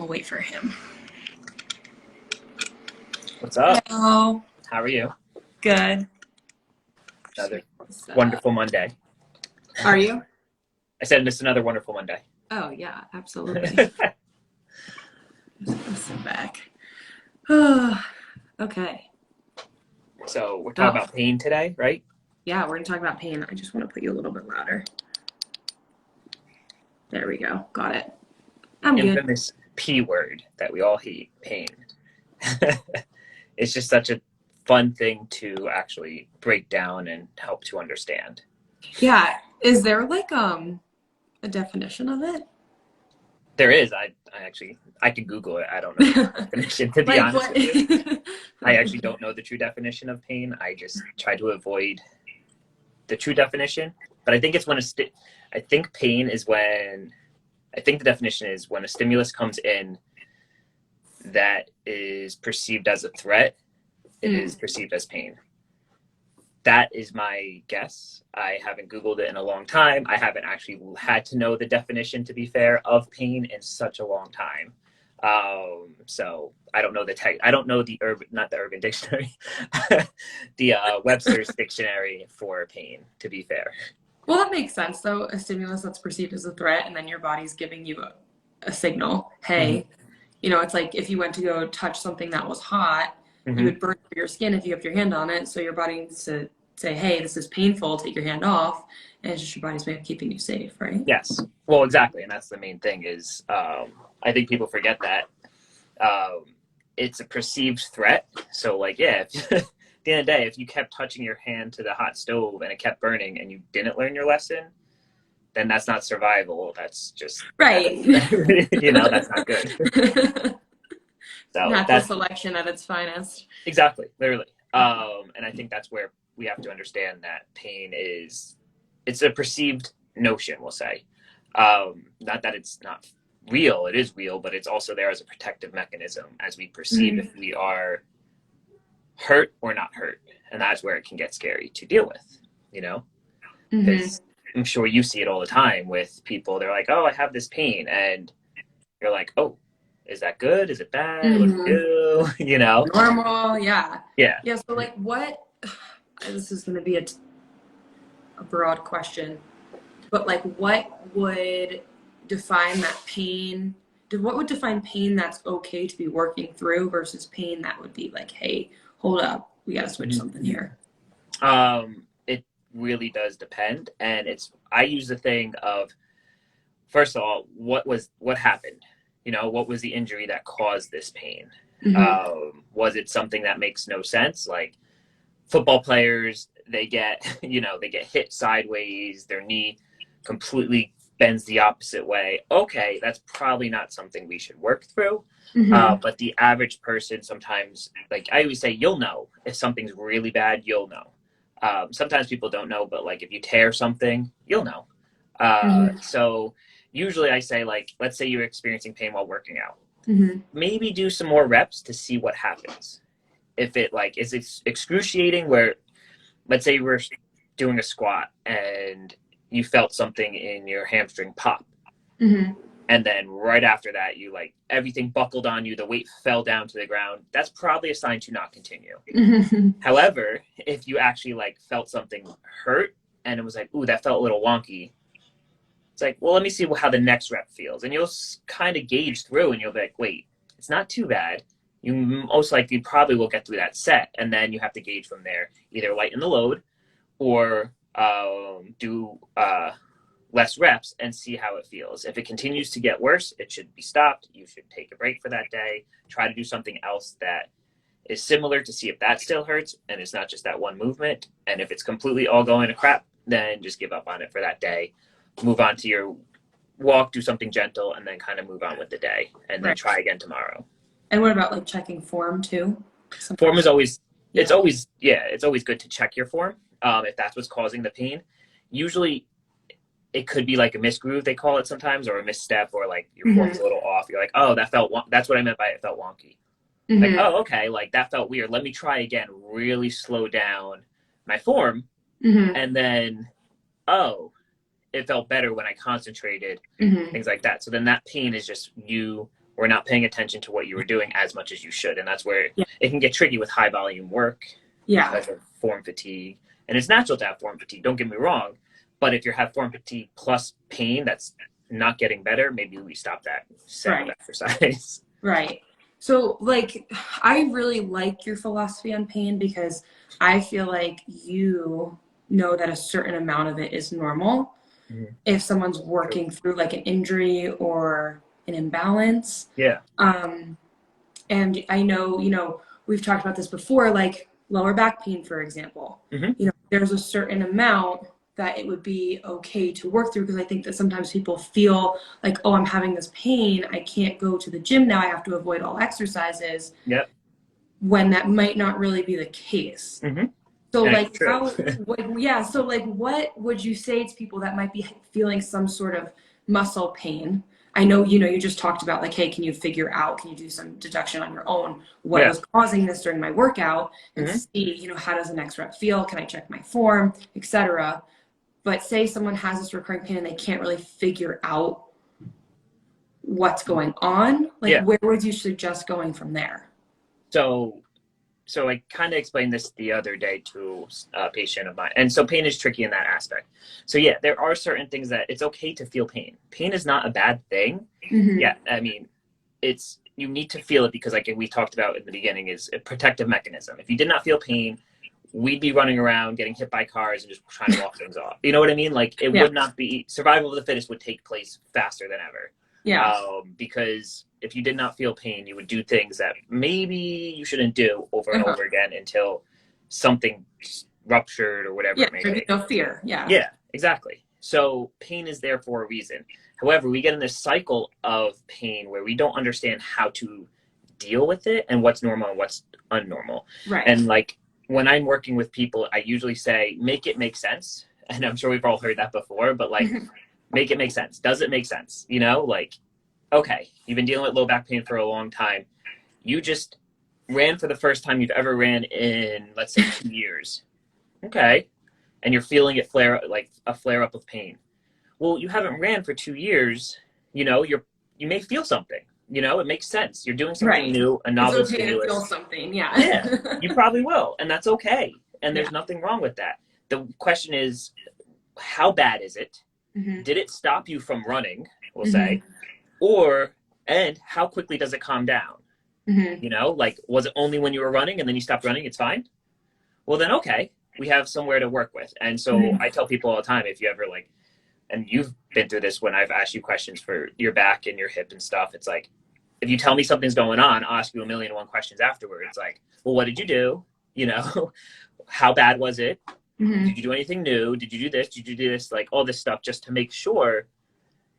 I'll wait for him. What's up? Hello. How are you? Good. Another wonderful Monday. Are you? I said it's another wonderful Monday. Oh, yeah, absolutely. Let's sit back. Okay. So we're talking about pain today, right? Yeah, we're going to talk about pain. I just want to put you a little bit louder. There we go. Got it. I'm good. Infamous P word that we all hate, pain. It's just such a fun thing to actually break down and help to understand. Yeah. Is there like a definition of it? There is. I can Google it. I don't know the definition, to be Like honest what? with you. I actually don't know the true definition of pain. I just try to avoid the true definition. But I think it's when I think pain is when, I think the definition is when a stimulus comes in that is perceived as a threat, it is perceived as pain. That is my guess. I haven't Googled it in a long time. I haven't actually had to know the definition, to be fair, of pain in such a long time. So I don't know I don't know not the Urban Dictionary, the Webster's Dictionary for pain, to be fair. Well, that makes sense, though. A stimulus that's perceived as a threat, and then your body's giving you a signal. Hey, it's like if you went to go touch something that was hot, you would burn your skin if you have your hand on it. So your body needs to say, hey, this is painful, take your hand off. And it's just your body's way of keeping you safe, right? Yes. Well, exactly. And that's the main thing is I think people forget that it's a perceived threat. So like, yeah, at the end of the day, if you kept touching your hand to the hot stove and it kept burning and you didn't learn your lesson, then that's not survival. That's just right. That's not good. So natural selection at its finest. Exactly, literally. And I think that's where we have to understand that pain it's a perceived notion, we'll say. Not that it's not real, it is real, but it's also there as a protective mechanism as we perceive if we are hurt or not hurt. And that's where it can get scary to deal with, because I'm sure you see it all the time with people. They're like, oh, I have this pain. And you're like, oh, is that good? Is it bad? What do you do? Normal, yeah. Yeah. Yeah, so like what, this is going to be a broad question, but like what would define that pain? What would define pain that's okay to be working through versus pain that would be like, hey, hold up, we got to switch something here? It really does depend. And I use the thing of, first of all, what happened? What was the injury that caused this pain? Was it something that makes no sense? Like football players, they get hit sideways, their knee completely bends the opposite way. Okay, that's probably not something we should work through. But the average person sometimes, like I always say, you'll know if something's really bad, you'll know. Sometimes people don't know, but like if you tear something, you'll know. So usually I say, like, let's say you're experiencing pain while working out. Maybe do some more reps to see what happens. If it like is excruciating, where let's say you were doing a squat and you felt something in your hamstring pop. And then right after that, you like everything buckled on you, the weight fell down to the ground. That's probably a sign to not continue. However, if you actually like felt something hurt and it was like, ooh, that felt a little wonky. It's like, well, let me see how the next rep feels. And you'll kind of gauge through and you'll be like, wait, it's not too bad. You most likely probably will get through that set. And then you have to gauge from there, either lighten the load or do less reps and see how it feels. If it continues to get worse, it should be stopped. You should take a break for that day. Try to do something else that is similar to see if that still hurts and it's not just that one movement. And if it's completely all going to crap, then just give up on it for that day. Move on to your walk, do something gentle, and then kind of move on with the day and then try again tomorrow. And what about like checking form too? Form is always, it's always good to check your form if that's what's causing the pain. Usually it could be like a misgroove, they call it sometimes, or a misstep, or like your form's a little off. You're like, oh, that's what I meant by it felt wonky. Like, oh, okay, like that felt weird. Let me try again, really slow down my form. And then, oh, it felt better when I concentrated, things like that. So then that pain is just you or not paying attention to what you were doing as much as you should. And that's where Yeah. it can get tricky with high volume work because of form fatigue. And it's natural to have form fatigue, don't get me wrong. But if you have form fatigue plus pain that's not getting better, maybe we stop that set of exercise. Right. So, like, I really like your philosophy on pain because I feel like you know that a certain amount of it is normal. If someone's working through like an injury or an imbalance. Yeah. And I know, you know, we've talked about this before, like lower back pain, for example. You know, there's a certain amount that it would be okay to work through, because I think that sometimes people feel like, oh, I'm having this pain, I can't go to the gym now, I have to avoid all exercises. Yep. When that might not really be the case. So like so like what would you say to people that might be feeling some sort of muscle pain? I know, you know, you just talked about like, hey, can you figure out, can you do some deduction on your own? What was causing this during my workout, and see, you know, how does the next rep feel? Can I check my form, etc.? But say someone has this recurring pain and they can't really figure out what's going on. Like, where would you suggest going from there? So I kind of explained this the other day to a patient of mine. And so pain is tricky in that aspect. So yeah, there are certain things that it's okay to feel pain. Pain is not a bad thing. Yeah, I mean, you need to feel it because, like we talked about in the beginning, is a protective mechanism. If you did not feel pain, we'd be running around getting hit by cars and just trying to walk things off. You know what I mean? Like it would not be, survival of the fittest would take place faster than ever. Because if you did not feel pain, you would do things that maybe you shouldn't do over and over again until something ruptured or whatever it may be. No fear. Yeah, exactly. So pain is there for a reason. However, we get in this cycle of pain where we don't understand how to deal with it and what's normal and what's unnormal. And like when I'm working with people, I usually say, make it make sense. And I'm sure we've all heard that before, but like, make it make sense. Does it make sense? You know, like, okay, you've been dealing with low back pain for a long time. You just ran for the first time you've ever ran in, let's say, 2 years. Okay. And you're feeling it flare, like a flare up of pain. Well, you haven't ran for 2 years. You know, you may feel something. You know, it makes sense. You're doing something new, a novel stimulus. To feel something, Yeah, you probably will. And that's okay. And there's nothing wrong with that. The question is, how bad is it? Did it stop you from running, we'll say? And how quickly does it calm down? You know, like, was it only when you were running and then you stopped running, it's fine? Well, then, okay, we have somewhere to work with. And so I tell people all the time, if you ever like, and you've been through this when I've asked you questions for your back and your hip and stuff, it's like, if you tell me something's going on, I'll ask you 1,000,001 questions afterwards. Like, well, what did you do? You know, how bad was it? Did you do anything new? Did you do this? Did you do this? Like all this stuff just to make sure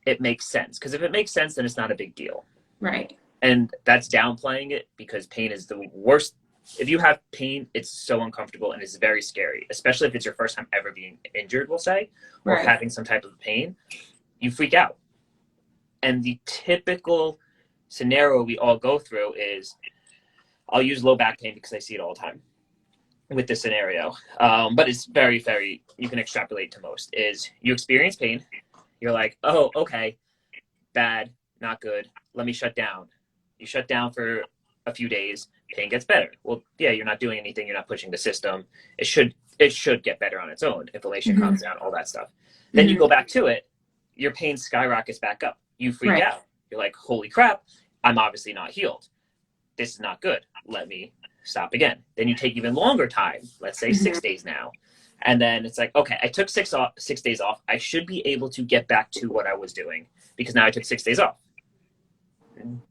it makes sense. Because if it makes sense, then it's not a big deal. And that's downplaying it, because pain is the worst. If you have pain, it's so uncomfortable and it's very scary, especially if it's your first time ever being injured, we'll say, or having some type of pain. You freak out. And the typical scenario we all go through is, I'll use low back pain because I see it all the time with this scenario. But it's very, very, you can extrapolate to most, is you experience pain. You're like, oh, okay, bad, not good. Let me shut down. You shut down for a few days, pain gets better. Well, yeah, you're not doing anything. You're not pushing the system. It should get better on its own. Inflammation calms down, all that stuff. Then you go back to it, your pain skyrockets back up. You freak out. You're like, holy crap, I'm obviously not healed. This is not good. Let me stop again. Then you take even longer time, let's say 6 days now. And then it's like, okay, I took 6 days off. I should be able to get back to what I was doing because now I took 6 days off.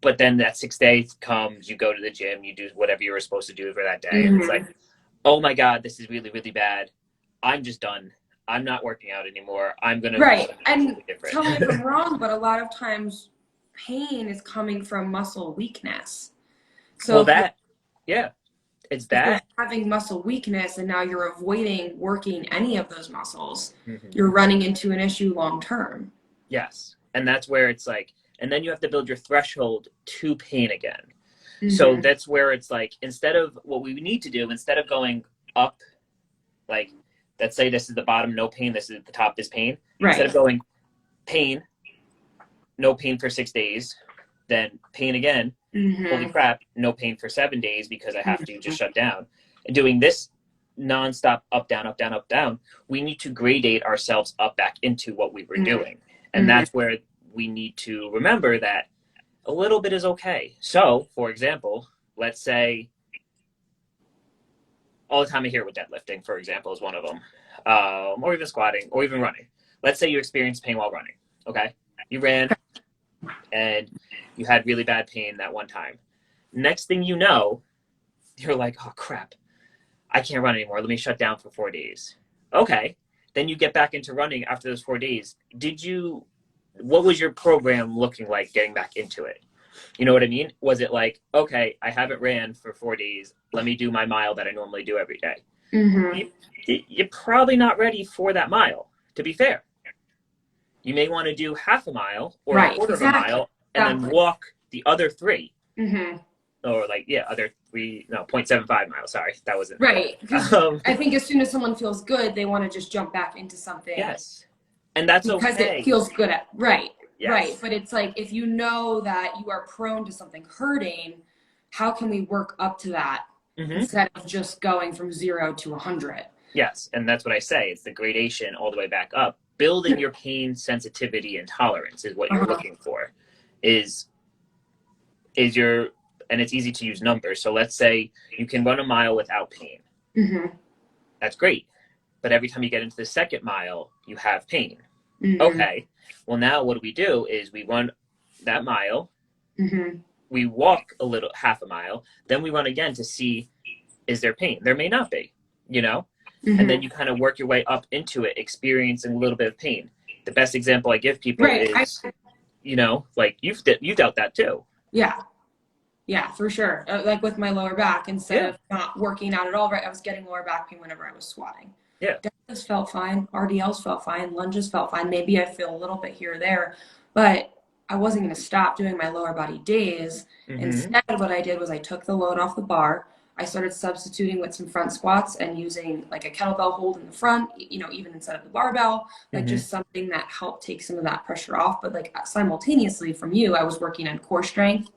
But then that 6 days comes, you go to the gym, you do whatever you were supposed to do for that day. And it's like, oh my God, this is really, really bad. I'm just done. I'm not working out anymore. I'm going to do something different. Tell me if I'm wrong, but a lot of times pain is coming from muscle weakness. So it's that. Having muscle weakness and now you're avoiding working any of those muscles, you're running into an issue long term. Yes. And that's where it's like, and then you have to build your threshold to pain again. So that's where it's like, instead of what we need to do, instead of going up, like, let's say this is the bottom, no pain, this is the top, this pain. Instead of going pain, no pain for 6 days, then pain again. Holy crap, no pain for 7 days because I have to just shut down. And doing this nonstop up, down, up, down, up, down, we need to gradate ourselves up back into what we were doing. And that's where we need to remember that a little bit is okay. So, for example, let's say all the time I hear with deadlifting, for example, is one of them, or even squatting, or even running. Let's say you experience pain while running, okay? You ran, and you had really bad pain that one time. Next thing you know, you're like, oh, crap, I can't run anymore. Let me shut down for 4 days. Okay. Then you get back into running after those 4 days. What was your program looking like getting back into it? You know what I mean? Was it like, okay, I haven't ran for 4 days. Let me do my mile that I normally do every day. You're probably not ready for that mile, to be fair. You may want to do half a mile or a quarter of a mile and then walk the other 3. Or other 3, no, 0.75 miles. Sorry, that wasn't. Right. I think as soon as someone feels good, they want to just jump back into something. Yes. And that's because okay. Because it feels good right. Yes. Right. But it's like, if you know that you are prone to something hurting, how can we work up to that instead of just going from 0 to 100? Yes. And that's what I say. It's the gradation all the way back up. Building your pain sensitivity and tolerance is what you're looking for. And it's easy to use numbers. So let's say you can run a mile without pain. That's great. But every time you get into the second mile, you have pain. Okay. Well, now what do? Is we run that mile. We walk half a mile. Then we run again to see, is there pain? There may not be, And then you kind of work your way up into it, experiencing a little bit of pain. The best example I give people is, like you've dealt that too. Yeah, for sure. Like with my lower back, instead of not working out at all, right, I was getting lower back pain whenever I was squatting. Deadlifts felt fine. RDLs felt fine. Lunges felt fine. Maybe I feel a little bit here or there, but I wasn't going to stop doing my lower body days. Instead, what I did was I took the load off the bar. I started substituting with some front squats and using like a kettlebell hold in the front, even instead of the barbell, like just something that helped take some of that pressure off. But like simultaneously from you, I was working on core strength,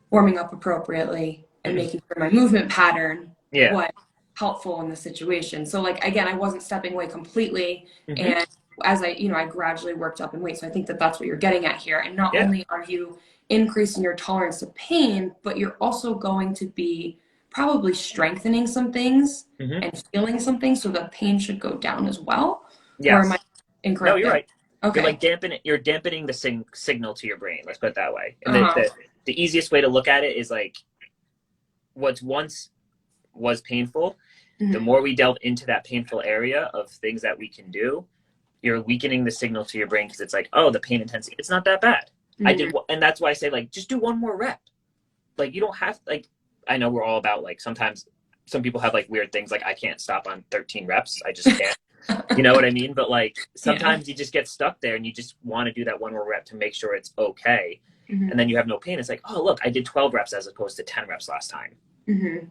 warming up appropriately, and making sure my movement pattern was helpful in the situation. So like, again, I wasn't stepping away completely. And as I gradually worked up in weight. So I think that that's what you're getting at here. And not only are you increasing your tolerance to pain, but you're also going to be probably strengthening some things and feeling some things, so the pain should go down as well. Or am I incorrect? No, you're right. Okay. You're dampening the signal to your brain. Let's put it that way. And the easiest way to look at it is like what once was painful, the more we delve into that painful area of things that we can do, you're weakening the signal to your brain, because it's like, oh, the pain intensity, it's not that bad. And that's why I say, like, just do one more rep. Like, you don't have, like, I know we're all about, like, sometimes some people have, like, weird things, like, I can't stop on 13 reps. I just can't. You know what I mean? But, like, sometimes you just get stuck there and you just want to do that one more rep to make sure it's okay. And then you have no pain. It's like, oh, look, I did 12 reps as opposed to 10 reps last time.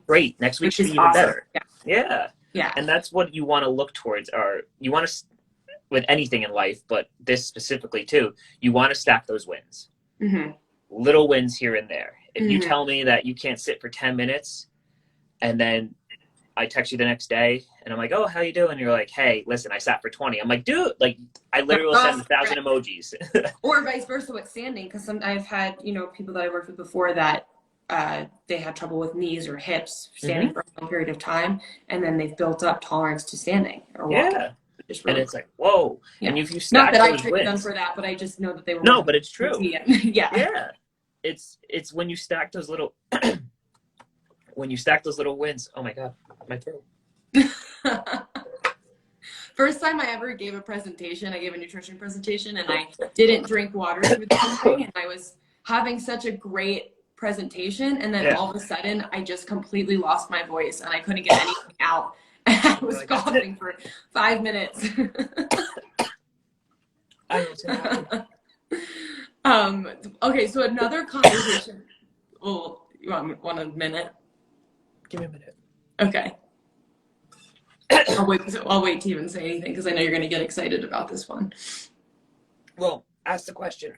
Great. Next week should be even better. Yeah. And that's what you want to look towards, or you want to, with anything in life, but this specifically too, you want to stack those wins. Little wins here and there. If you tell me that you can't sit for 10 minutes and then I text you the next day and I'm like, oh, how you doing? And you're like, hey, listen, I sat for 20. I'm like, dude, like, I literally sent 1,000 emojis. Or vice versa with standing, because I've had, people that I worked with before that they had trouble with knees or hips standing for a long period of time, and then they've built up tolerance to standing or walking. And it's like, whoa. And if you stack not that I those tricked wins, them for that, but I just know that they were. No, but it's true. It's when you stack those little wins. Oh my God, my throat. First time I ever gave a presentation, I gave a nutrition presentation, and I didn't drink water through the whole thing, and I was having such a great presentation, and then all of a sudden I just completely lost my voice and I couldn't get anything out. And I was coughing for 5 minutes. Okay, so another conversation. Well, you want a minute? Give me a minute. Okay. I'll wait to even say anything, because I know you're going to get excited about this one. Well, ask the question.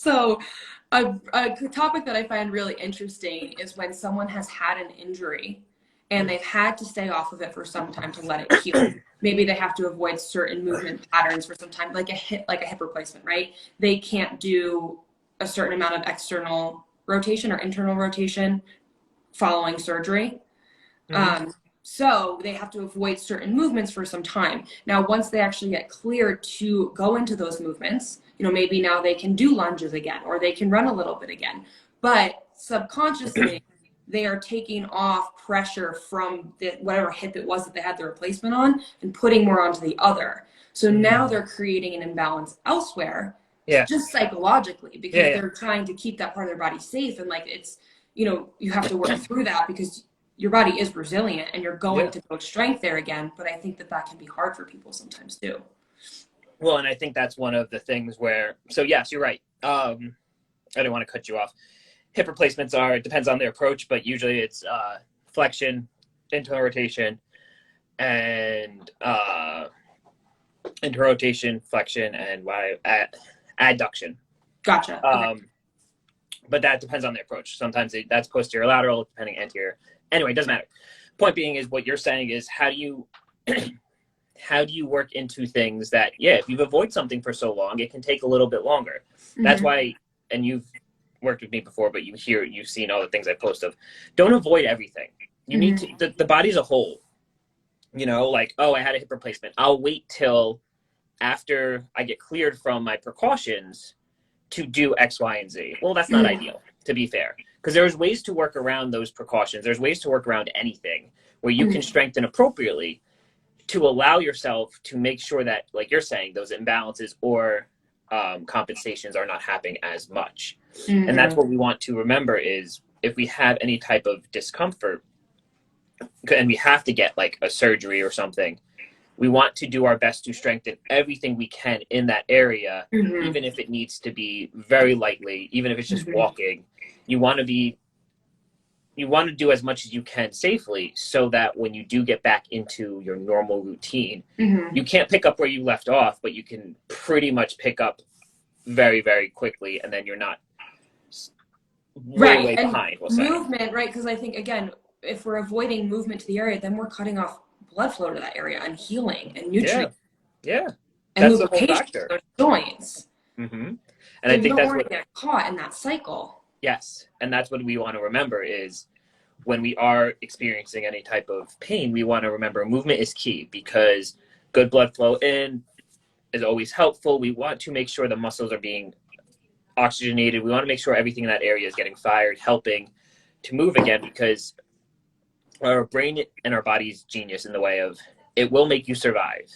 So, a topic that I find really interesting is when someone has had an injury and they've had to stay off of it for some time to let it heal. Maybe they have to avoid certain movement patterns for some time, like a hip replacement, right? They can't do a certain amount of external rotation or internal rotation following surgery. Mm-hmm. So they have to avoid certain movements for some time. Now, once they actually get cleared to go into those movements, maybe now they can do lunges again or they can run a little bit again. But subconsciously, they are taking off pressure from whatever hip it was that they had the replacement on and putting more onto the other. So now they're creating an imbalance elsewhere, Yeah. just psychologically, Yeah. because Yeah. they're trying to keep that part of their body safe. And like it's, you have to work through that because your body is resilient and you're going Yeah. to build strength there again. But I think that can be hard for people sometimes too. Well, and I think that's one of the things where, so yes, you're right. I don't want to cut you off. Hip replacements it depends on their approach, but usually it's flexion, internal rotation, and interrotation, flexion, and adduction. Gotcha. Okay. But that depends on the approach. Sometimes that's posterior lateral, depending anterior. Anyway, it doesn't matter. Point being is what you're saying is how do you work into things that, if you've avoided something for so long, it can take a little bit longer. Mm-hmm. That's why, and you've worked with me before, but you've seen all the things I post of, don't avoid everything. You need to, the body's a whole, like, oh, I had a hip replacement. I'll wait till after I get cleared from my precautions to do X, Y, and Z. Well, that's not ideal, to be fair, because there's ways to work around those precautions. There's ways to work around anything where you can strengthen appropriately to allow yourself to make sure that, like you're saying, those imbalances or compensations are not happening as much. And that's what we want to remember is if we have any type of discomfort and we have to get like a surgery or something, we want to do our best to strengthen everything we can in that area, even if it needs to be very lightly, even if it's just walking. You want to do as much as you can safely so that when you do get back into your normal routine, you can't pick up where you left off, but you can pretty much pick up very, very quickly, and then you're not way behind. We'll say. Movement, right? Because I think, again, if we're avoiding movement to the area, then we're cutting off blood flow to that area and healing and nutrients. Yeah. And that's the whole factor. Those joints. And so I think that's what get caught in that cycle. Yes, and that's what we want to remember is when we are experiencing any type of pain, we want to remember movement is key because good blood flow in is always helpful. We want to make sure the muscles are being oxygenated. We want to make sure everything in that area is getting fired, helping to move again because our brain and our body's genius in the way of it will make you survive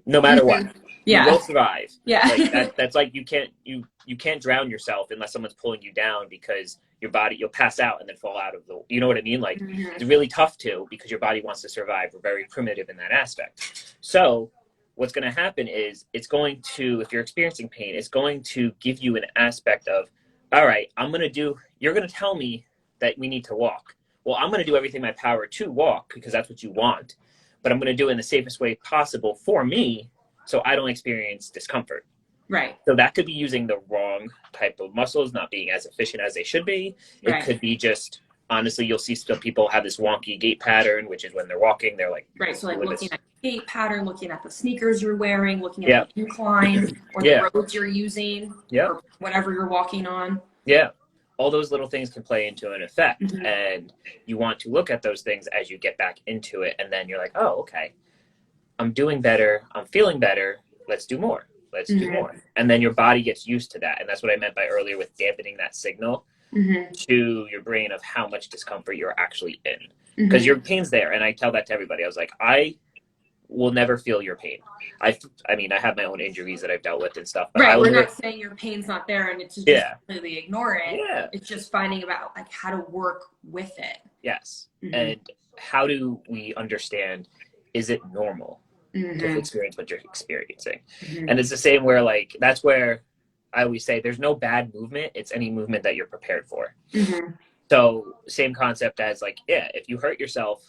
no matter what. You will survive. Like that's like you can't drown yourself unless someone's pulling you down because your body, you'll pass out and then fall out of you know what I mean? Like it's really tough because your body wants to survive. We're very primitive in that aspect. So what's going to happen is it's going to, if you're experiencing pain, it's going to give you an aspect of, all right, you're going to tell me that we need to walk. Well, I'm going to do everything in my power to walk because that's what you want, but I'm going to do it in the safest way possible for me so I don't experience discomfort. Right. So that could be using the wrong type of muscles, not being as efficient as they should be. It could be just, honestly, you'll see some people have this wonky gait pattern, which is when they're walking, they're like... Right, so like looking at the gait pattern, looking at the sneakers you're wearing, looking at the incline or the roads you're using or whatever you're walking on. Yeah. All those little things can play into an effect. And you want to look at those things as you get back into it. And then you're like, oh, okay, I'm doing better. I'm feeling better. Let's do more. Let's do more. And then your body gets used to that. And that's what I meant by earlier with dampening that signal to your brain of how much discomfort you're actually in. Because your pain's there. And I tell that to everybody. I was like, I will never feel your pain. I mean, I have my own injuries that I've dealt with and stuff. But we're not saying your pain's not there and it's just completely ignore it. Yeah. It's just finding about like how to work with it. Yes. And how do we understand, is it normal to experience what you're experiencing? And it's the same where like, that's where I always say there's no bad movement. It's any movement that you're prepared for. So same concept as like, if you hurt yourself,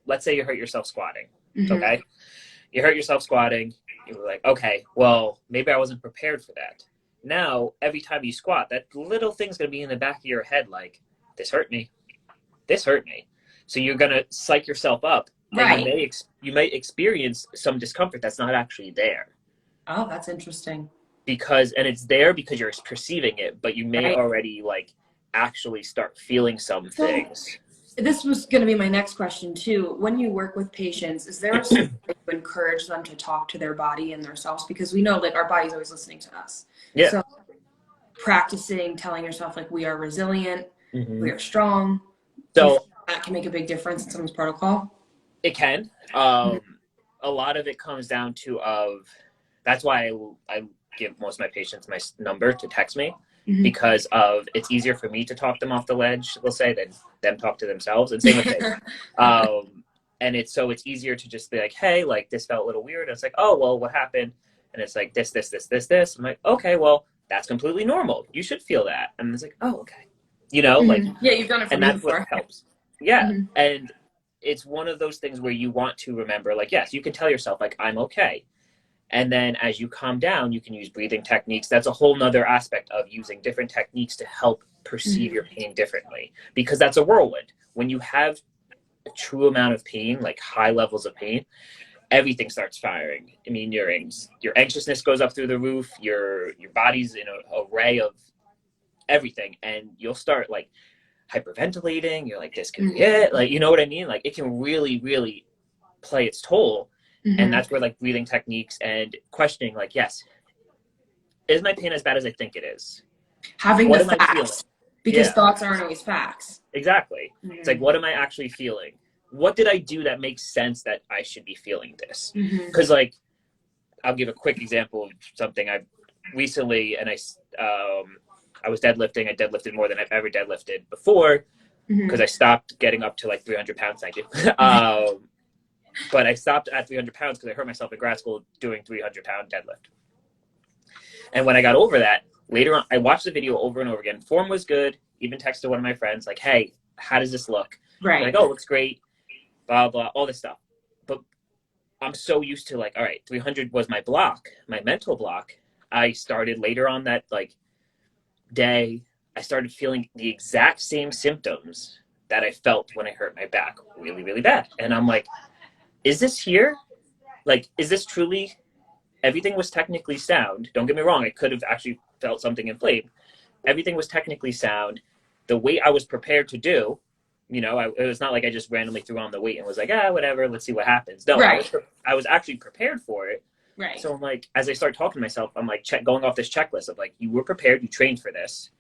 let's say you hurt yourself squatting. Okay. You hurt yourself squatting. You were like, okay, well, maybe I wasn't prepared for that. Now, every time you squat, that little thing's going to be in the back of your head like, this hurt me. This hurt me. So you're going to psych yourself up, and Right. you may experience some discomfort that's not actually there. Oh, that's interesting. And it's there because you're perceiving it, but you may Right. already like actually start feeling some So things. this was going to be my next question too. When you work with patients, is there a certain way to encourage them to talk to their body and themselves? Because we know like our body's always listening to us. Yeah. So practicing telling yourself like we are resilient, Mm-hmm. we are strong. Do you So think that can make a big difference in someone's protocol? it can. A lot of it comes down to that's why I give most of my patients my number to text me, Mm-hmm. because it's easier for me to talk them off the ledge, we'll say, than them talk to themselves. And same with me. And it's easier to just be like, hey, like this felt a little weird. And it's like, oh, well, what happened? And it's like this. I'm like, okay, well, that's completely normal. You should feel that. And it's like, oh, okay. Like, Mm-hmm. Yeah, you've done it for and me that's what before. helps. Yeah. Mm-hmm. And it's one of those things where you want to remember, like, yes, you can tell yourself, like, I'm okay. And then as you calm down, you can use breathing techniques. That's a whole nother aspect of using different techniques to help perceive your pain differently, because that's a whirlwind. When you have a true amount of pain, like high levels of pain, everything starts firing. I mean, your anxiousness goes up through the roof. Your body's in an array of everything, and you'll start like hyperventilating. You're like, this could be it. Like, you know what I mean? Like, it can really, really play its toll. And that's where like breathing techniques and questioning, like, yes, is my pain as bad as I think it is? Having What the am I feeling? facts, because Yeah, thoughts aren't always facts. exactly. It's like, what am I actually feeling? What did I do that makes sense that I should be feeling this? Because like, I'll give a quick example of something I recently, and I was deadlifting. I deadlifted more than I've ever deadlifted before, because I stopped getting up to like 300 pounds. Thank you. But I stopped at 300 pounds because I hurt myself in grad school doing 300-pound deadlift. And when I got over that, later on, I watched the video over and over again. Form was good. Even texted one of my friends, like, hey, how does this look? Right. Like, oh, it looks great, blah, blah, all this stuff. But I'm so used to like, all right, 300 was my block, my mental block. I started later on that like day, I started feeling the exact same symptoms that I felt when I hurt my back really, really bad. And I'm like, is this here? Like, is this truly, everything was technically sound. Don't get me wrong. I could have actually felt something inflamed. Everything was technically sound. The weight I was prepared to do, it was not like I just randomly threw on the weight and was like, whatever, let's see what happens. No, Right. I was actually prepared for it. Right. So I'm like, as I start talking to myself, I'm like going off this checklist of like, you were prepared, you trained for this.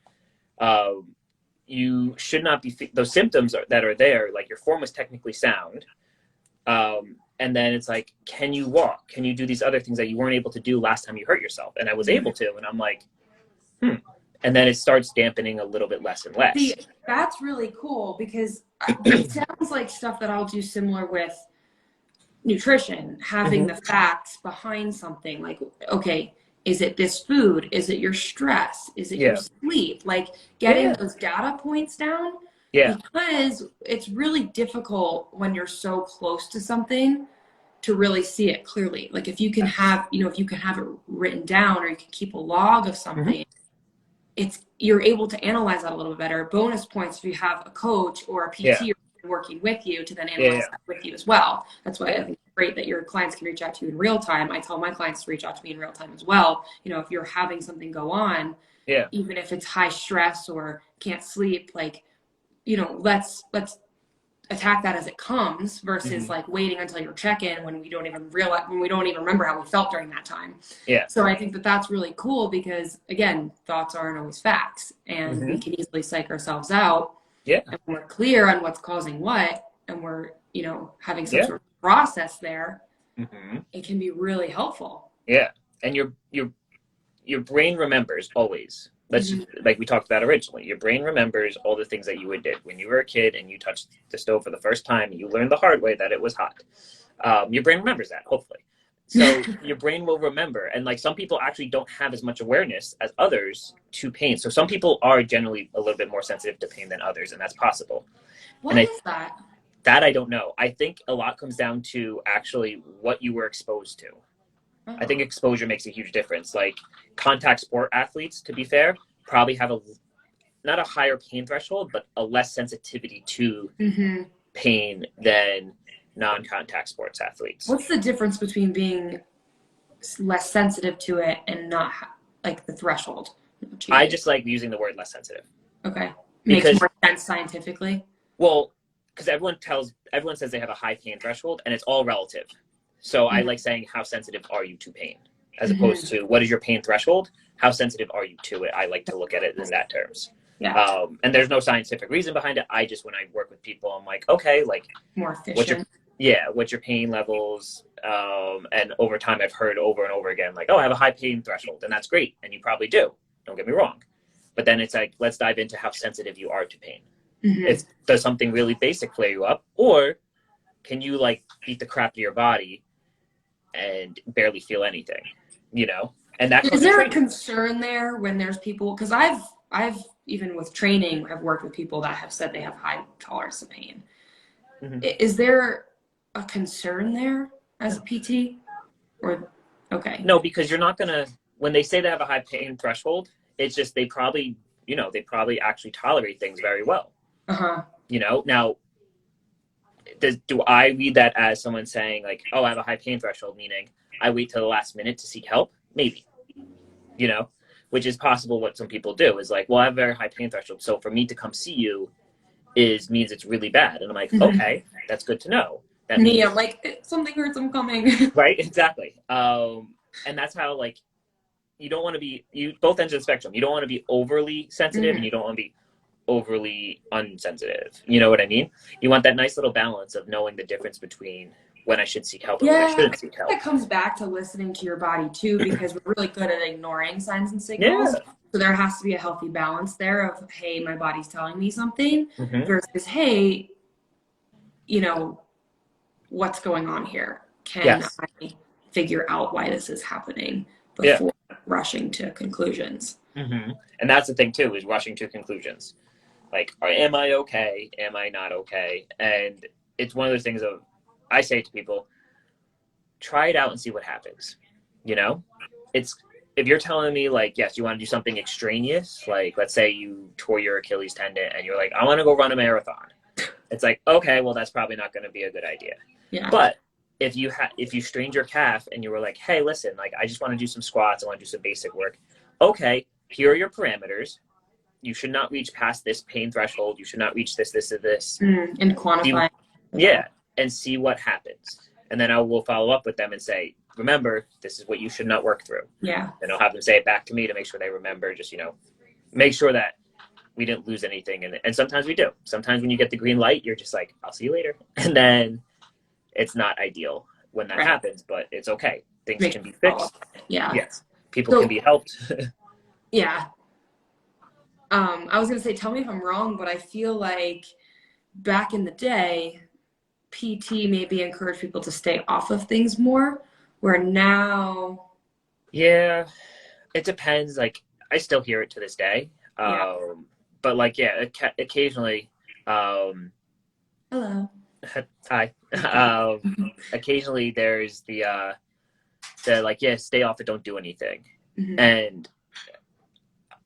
You should not be, those symptoms that are there, like your form was technically sound. And then it's like, can you walk? Can you do these other things that you weren't able to do last time you hurt yourself? And I was able to, and I'm like, And then it starts dampening a little bit less and less. See, that's really cool, because it sounds like stuff that I'll do similar with nutrition, having the facts behind something. Like, okay, is it this food? Is it your stress? Is it your sleep? Like getting those data points down. Yeah. Because it's really difficult when you're so close to something to really see it clearly. Like if you can have, if you can have it written down, or you can keep a log of something, you're able to analyze that a little bit better. Bonus points if you have a coach or a PT working with you to then analyze that with you as well. That's why I think it's great that your clients can reach out to you in real time. I tell my clients to reach out to me in real time as well. If you're having something go on, even if it's high stress or can't sleep, like, let's attack that as it comes versus like waiting until your check-in when we don't even remember how we felt during that time. So I think that that's really cool, because again, thoughts aren't always facts, and we can easily psych ourselves out. And when we're clear on what's causing what, and we're, having some sort of process there, it can be really helpful. And your brain remembers always. Like we talked about originally, your brain remembers all the things that you did when you were a kid and you touched the stove for the first time and you learned the hard way that it was hot. Your brain remembers that, hopefully. So your brain will remember. And like some people actually don't have as much awareness as others to pain. So some people are generally a little bit more sensitive to pain than others, and that's possible. What is that? That I don't know. I think a lot comes down to actually what you were exposed to. I think exposure makes a huge difference. Like contact sport athletes, to be fair, probably have not a higher pain threshold, but a less sensitivity to pain than non-contact sports athletes. What's the difference between being less sensitive to it and not like the threshold? I just like using the word less sensitive. Okay. Makes more sense scientifically. Well, because everyone says they have a high pain threshold, and it's all relative. So I like saying, how sensitive are you to pain? As opposed to, what is your pain threshold? How sensitive are you to it? I like to look at it in that terms. Yeah. And there's no scientific reason behind it. When I work with people, I'm like, okay, like more efficient. What's your pain levels? And over time, I've heard over and over again, like, oh, I have a high pain threshold, and that's great. And you probably do. Don't get me wrong. But then it's like, let's dive into how sensitive you are to pain. Does something really basic flare you up? Or can you like beat the crap to your body and barely feel anything, you know? And that is there a concern there when there's people, because I've even with training, I've worked with people that have said they have high tolerance to pain. Is there a concern there as a PT? Or okay. No, because you're not gonna, when they say they have a high pain threshold, it's just they probably actually tolerate things very well. You know, now do I read that as someone saying like, oh, I have a high pain threshold, meaning I wait till the last minute to seek help? Maybe, you know, which is possible. What some people do is like, well, I have a very high pain threshold, so for me to come see you means it's really bad. And I'm like, okay, that's good to know. That means, I'm like, something hurts, I'm coming. Right, exactly. And that's how, like, you don't want to be, both ends of the spectrum. You don't want to be overly sensitive and you don't want to be overly unsensitive. You know what I mean? You want that nice little balance of knowing the difference between when I should seek help and when I shouldn't seek help. That comes back to listening to your body too, because we're really good at ignoring signs and signals. So there has to be a healthy balance there of, hey, my body's telling me something versus, hey, you know, what's going on here? Can I figure out why this is happening before rushing to conclusions? And that's the thing too, is rushing to conclusions. Like, am I okay? Am I not okay? And it's one of those things of, I say to people, try it out and see what happens. You know, if you're telling me like, yes, you want to do something extraneous, like let's say you tore your Achilles tendon and you're like, I want to go run a marathon. It's like, okay, well, that's probably not going to be a good idea. But if you strained your calf and you were like, hey, listen, like, I just want to do some squats, I want to do some basic work. Okay, here are your parameters. You should not reach past this pain threshold. You should not reach this, this, or this. And quantify. And see what happens. And then I will follow up with them and say, remember, this is what you should not work through. And I'll have them say it back to me to make sure they remember, just, you know, make sure that we didn't lose anything. And sometimes we do. Sometimes when you get the green light, you're just like, I'll see you later. And then it's not ideal when that happens, but it's okay. Things can be fixed. Yes. People can be helped. I was going to say, tell me if I'm wrong, but I feel like back in the day, PT maybe encouraged people to stay off of things more, where now... Yeah, it depends. Like, I still hear it to this day. But like, occasionally... Hello. Hi. Occasionally there's the like, stay off it, don't do anything. And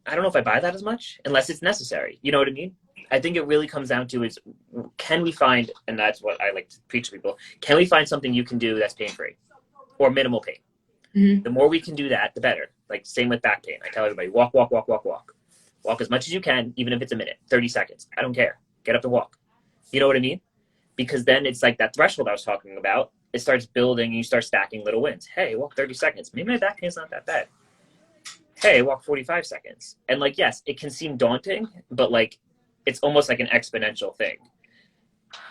I don't know if I buy that as much, unless it's necessary. You know what I mean? I think it really comes down to is, can we find, and that's what I like to preach to people, can we find something you can do that's pain-free or minimal pain? The more we can do that, the better. Like, same with back pain. I tell everybody, walk. Walk as much as you can, even if it's a minute, 30 seconds. I don't care. Get up and walk. You know what I mean? Because then it's like that threshold I was talking about. It starts building and you start stacking little wins. Hey, walk 30 seconds. Maybe my back pain's not that bad. Hey, walk 45 seconds. And like, yes, it can seem daunting, but like, it's almost like an exponential thing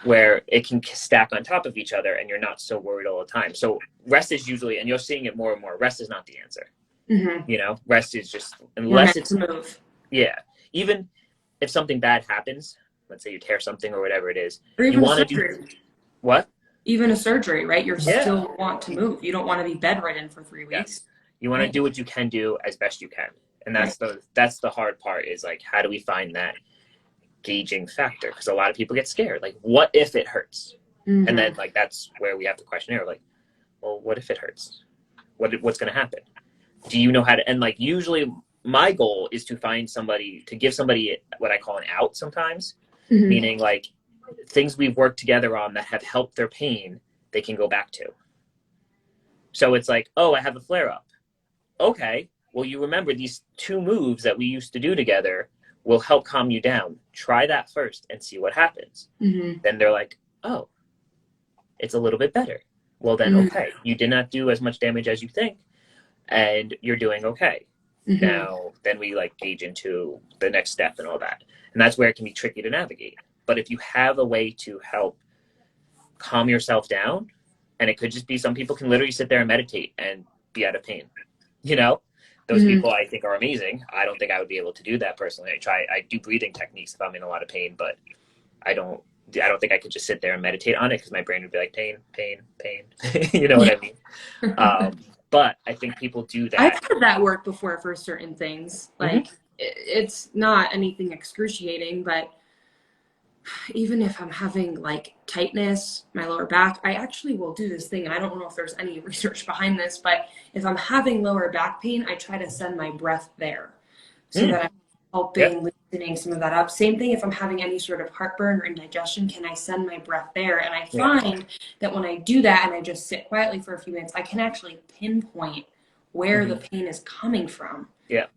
where it can stack on top of each other and you're not so worried all the time. So rest is usually, and you're seeing it more and more, rest is not the answer. You know, rest is just, unless it's, even if something bad happens, let's say you tear something or whatever it is, or even you want to do what? Even a surgery, right? You still want to move. You don't want to be bedridden for 3 weeks. You want to do what you can do as best you can. And that's the hard part, is like, how do we find that gauging factor? Because a lot of people get scared. Like, what if it hurts? And then like, that's where we have the questionnaire, like, well, what if it hurts? what's going to happen? Do you know how to, and like usually my goal is to find somebody, to give somebody what I call an out sometimes, meaning like things we've worked together on that have helped their pain, they can go back to. So it's like, oh, I have a flare up. Okay, well, you remember these 2 moves that we used to do together will help calm you down. Try that first and see what happens. Then they're like, oh, it's a little bit better. Well, then, okay, you did not do as much damage as you think, and you're doing okay. Now, then we like gauge into the next step and all that. And that's where it can be tricky to navigate. But if you have a way to help calm yourself down, and it could just be, some people can literally sit there and meditate and be out of pain. You know, those people I think are amazing. I don't think I would be able to do that personally. I do breathing techniques if I'm in a lot of pain, but I don't think I could just sit there and meditate on it, because my brain would be like, pain, pain, pain. You know what I mean? But I think people do that. I've had that work before for certain things. Like, it's not anything excruciating, but even if I'm having like tightness, my lower back, I actually will do this thing. And I don't know if there's any research behind this, but if I'm having lower back pain, I try to send my breath there so that I'm helping loosening some of that up. Same thing if I'm having any sort of heartburn or indigestion, can I send my breath there? And I find that when I do that and I just sit quietly for a few minutes, I can actually pinpoint where the pain is coming from. Yeah.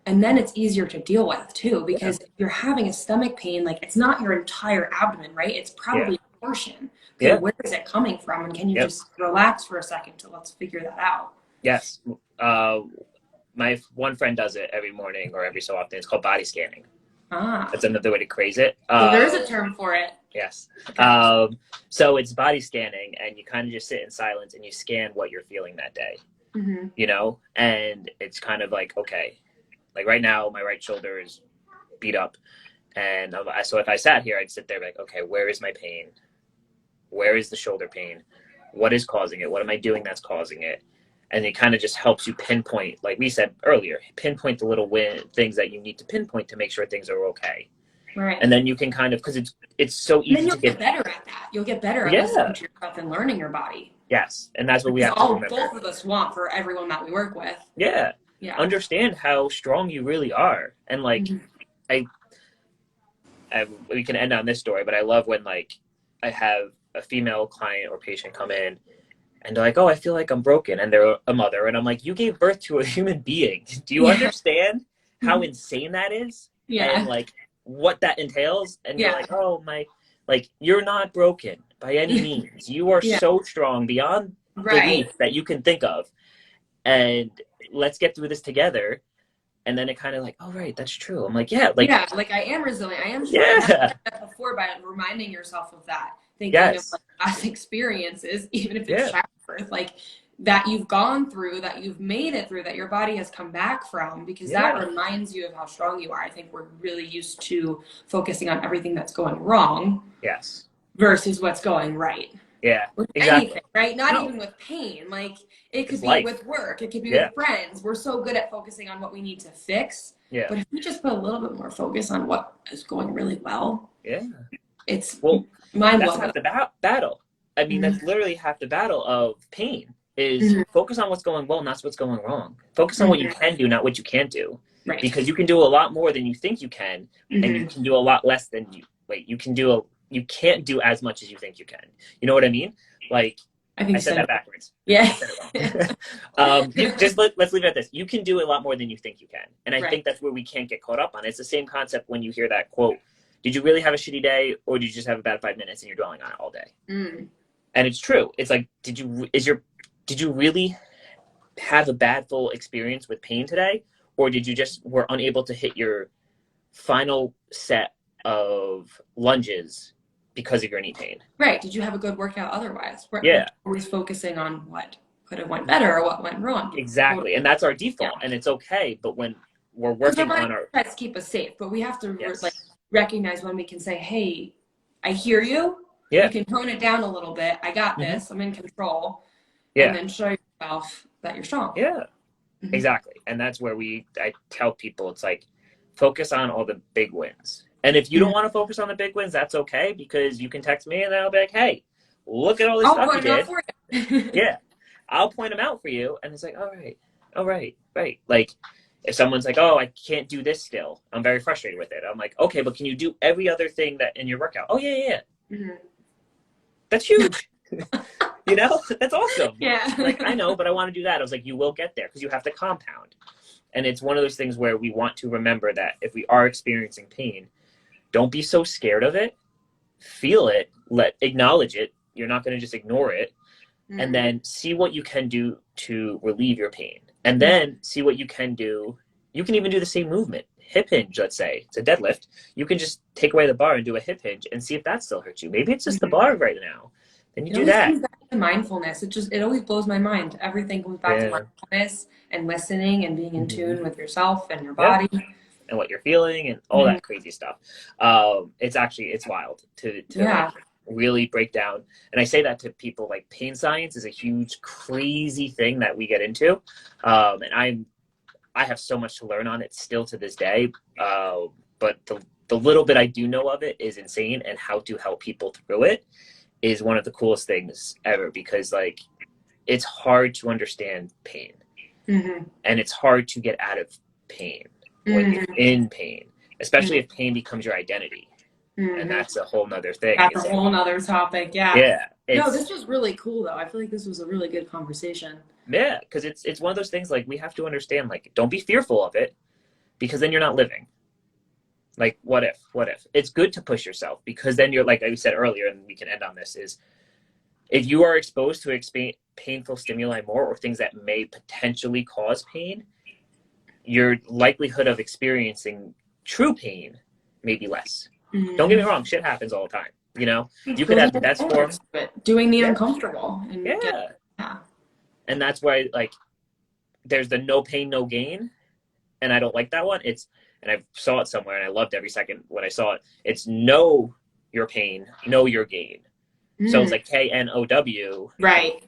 And then it's easier to deal with too, because if you're having a stomach pain, like, it's not your entire abdomen, right? It's probably a portion. Okay, where is it coming from? And can you just relax for a second to let's figure that out? Yes. My one friend does it every morning or every so often. It's called body scanning. That's another way to phrase it. So there is a term for it. Yes. Okay. So it's body scanning, and you kind of just sit in silence and you scan what you're feeling that day, you know? And it's kind of like, okay, like right now, my right shoulder is beat up. And so if I sat here, I'd sit there like, okay, where is my pain? Where is the shoulder pain? What is causing it? What am I doing that's causing it? And it kind of just helps you pinpoint, like we said earlier, pinpoint the little things that you need to pinpoint to make sure things are okay. Right. And then you can kind of, because it's so easy and then you'll to get better at that. You'll get better at listening to yourself and learning your body. Yes. And that's what we have to remember. Both of us want for everyone that we work with. Yeah. Understand how strong you really are. And like, we can end on this story, but I love when like I have a female client or patient come in and they're like, oh, I feel like I'm broken. And they're a mother. And I'm like, you gave birth to a human being. Do you understand how insane that is? Yeah. And like what that entails? And you're like, oh, you're not broken by any means. You are so strong beyond belief that you can think of. And let's get through this together. And then it kind of like, oh, right, that's true. I'm like, like I am resilient. I am strong. I've done that before by reminding yourself of that. Thinking of like past experiences, even if it's childbirth, like that you've gone through, that you've made it through, that your body has come back from, because that reminds you of how strong you are. I think we're really used to focusing on everything that's going wrong versus what's going right. Yeah, with anything, right? Not even with pain. Like it could be with work. It could be with friends. We're so good at focusing on what we need to fix. Yeah. But if we just put a little bit more focus on what is going really well, it's mind-blowing. That's half the battle. I mean, that's literally half the battle of pain is focus on what's going well, not what's going wrong. Focus on what you can do, not what you can't do. Right. Because you can do a lot more than you think you can, and you can do a lot less than you can't do as much as you think you can. You know what I mean? Like, I said that backwards. Yeah. I said it wrong. Let's leave it at this. You can do a lot more than you think you can. And I think that's where we can't get caught up on. It's the same concept when you hear that quote, did you really have a shitty day, or did you just have a bad 5 minutes and you're dwelling on it all day? And it's true. It's like, did you really have a bad full experience with pain today? Or did you just were unable to hit your final set of lunges because of your knee pain? Right. Did you have a good workout otherwise? We're always focusing on what could have went better or what went wrong. Exactly. And that's our default. And it's okay. But when we're working on our... tries to keep us safe, but we have to recognize when we can say, hey, I hear you. You can tone it down a little bit. I got this. I'm in control. And then show yourself that you're strong. Yeah. Exactly. And that's where I tell people, it's like, focus on all the big wins. And if you don't want to focus on the big wins, that's okay, because you can text me and I'll be like, hey, look at all this stuff you did. I'll point them out for you. And it's like, all right, right. Like if someone's like, oh, I can't do this still, I'm very frustrated with it. I'm like, okay, but can you do every other thing that in your workout? Oh yeah, yeah, yeah. Mhm. That's huge. You know, that's awesome. Yeah. Like, I know, but I want to do that. I was like, you will get there because you have to compound. And it's one of those things where we want to remember that if we are experiencing pain, don't be so scared of it. Feel it, acknowledge it. You're not going to just ignore it. Mhm. And then see what you can do to relieve your pain. And then see what you can do. You can even do the same movement. Hip hinge, let's say. It's a deadlift. You can just take away the bar and do a hip hinge and see if that still hurts you. Maybe it's just the bar right now. Then you It do always that. comes back to mindfulness. It always blows my mind. Everything comes back to Yeah. mindfulness and listening and being in tune with yourself and your Yeah. body. And what you're feeling and all that crazy stuff. It's wild to like really break down. And I say that to people, like pain science is a huge, crazy thing that we get into. And I have so much to learn on it still to this day. But the little bit I do know of it is insane, and how to help people through it is one of the coolest things ever, because like it's hard to understand pain and it's hard to get out of pain when you're in pain, especially if pain becomes your identity. And that's a whole nother thing. That's a whole nother topic. Yeah. No, this was really cool though. I feel like this was a really good conversation. Yeah, because it's one of those things, like we have to understand, like don't be fearful of it, because then you're not living. Like what if it's good to push yourself, because then you're, like I said earlier, and we can end on this, is if you are exposed to painful stimuli more, or things that may potentially cause pain, your likelihood of experiencing true pain may be less. Don't get me wrong, shit happens all the time. You know, you could have the best form, doing the uncomfortable. And and that's why, like, there's the no pain, no gain, and I don't like that one. And I saw it somewhere, and I loved every second when I saw it. It's know your pain, know your gain. So it's like KNOW. Right.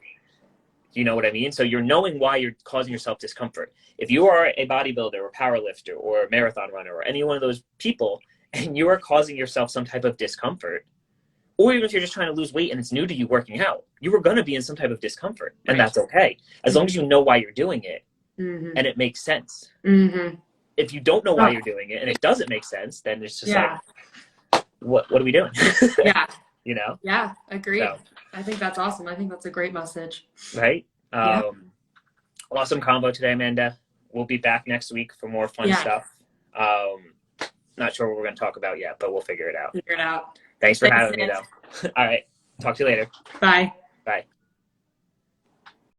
You know what I mean? So you're knowing why you're causing yourself discomfort. If you are a bodybuilder or power lifter or a marathon runner or any one of those people, and you are causing yourself some type of discomfort, or even if you're just trying to lose weight and it's new to you working out, you are going to be in some type of discomfort, and that's okay. As long as you know why you're doing it and it makes sense. If you don't know why you're doing it and it doesn't make sense, then it's just like, what are we doing? You know? Yeah, agreed. So, I think that's awesome. I think that's a great message. Right? Awesome combo today, Amanda. We'll be back next week for more fun stuff. Not sure what we're going to talk about yet, but we'll figure it out. Figure it out. Thanks for having me, though. All right. Talk to you later. Bye. Bye.